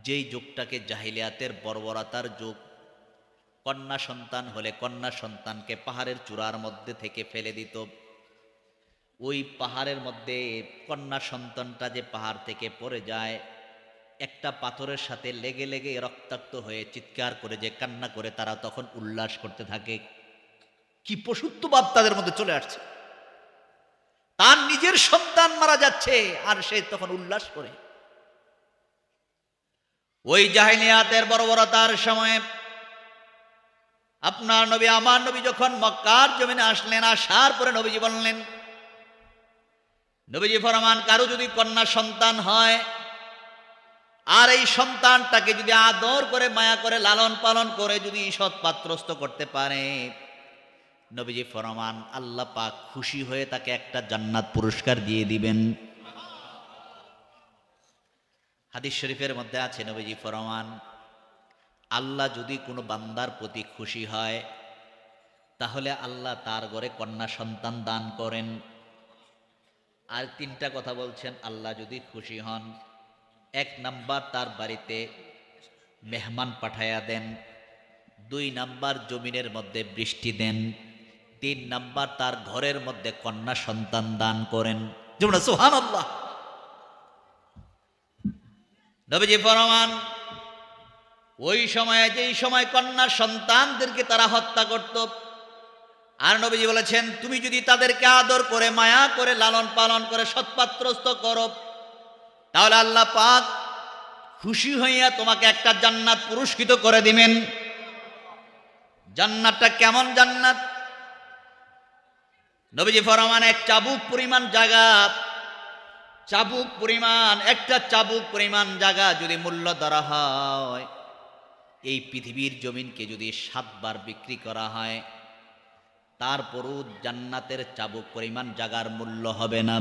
যেই যুগটাকে জাহিলিয়াতের বর্বরতার যুগ, কন্যা সন্তান হলে কন্যা সন্তানকে পাহাড়ের চূড়ার মধ্যে থেকে ফেলে দিত। ওই পাহাড়ের মধ্যে কন্যা সন্তানটা যে পাহাড় থেকে পড়ে যায়, একটা পাথরের সাথে লেগে লেগে রক্তাক্ত হয়ে চিৎকার করে যে কান্না করে, তারা তখন উল্লাস করতে থাকে। কি পশুত্বভাব তাদের মধ্যে চলে আসছে! তার নিজের সন্তান মারা যাচ্ছে আর সে তখন উল্লাস করে। ওই জাহিলিয়াতের বর্বরতার সময়ে আপনার নবী, আমার নবী যখন মক্কার জমিনে আসলেন, আসার পরে নবীজি বললেন, নবীজি ফরমান, কারো যদি কন্যা সন্তান হয় আর এই সন্তানটাকে যদি আদর করে মায়া করে লালন পালন করে যদি সৎ পাত্রস্থ করতে পারে, নবীজি ফরমান আল্লাহ পাক খুশি হয়ে তাকে একটা জান্নাত পুরস্কার দিয়ে দিবেন। হাদিস শরীফের মধ্যে আছে, নবীজি ফরমান আল্লাহ যদি কোনো বান্দার প্রতি খুশি হয় তাহলে আল্লাহ তার ঘরে কন্যা সন্তান দান করেন। আর তিনটা কথা বলছেন, আল্লাহ যদি খুশি হন, 1 নাম্বার তার বাড়িতে মেহমান পাঠায়া দেন, 2 নাম্বার জমিনের মধ্যে বৃষ্টি দেন, 3 নাম্বার তার ঘরের মধ্যে কন্যা সন্তান দান করেন। যেমন সুবহানাল্লাহ। নবীজি ফরমান ওই সময়ে, যেই সময় কন্যা সন্তানদেরকে তারা হত্যা করত, আর নবীজি বলেছেন তুমি যদি তাদেরকে আদর করে মায়া করে লালন পালন করে সৎপাত্রস্থ করো, তাহলে আল্লাহ পাক খুশি হইয়া তোমাকে একটা জান্নাত পুরস্কৃত করে দিবেন। জান্নাতটা কেমন জান্নাত? নবীজি ফরমান এক চাবুক পরিমাণ জায়গা, চাবুক পরিমাণ, একটা চাবুক পরিমাণ জায়গা যদি মূল্য ধরা হয়, এই পৃথিবীর জমিনকে যদি 7 বার বিক্রি করা হয়, তারপরও জান্নাতের চাবুক পরিমাণ জায়গার মূল্য হবে না।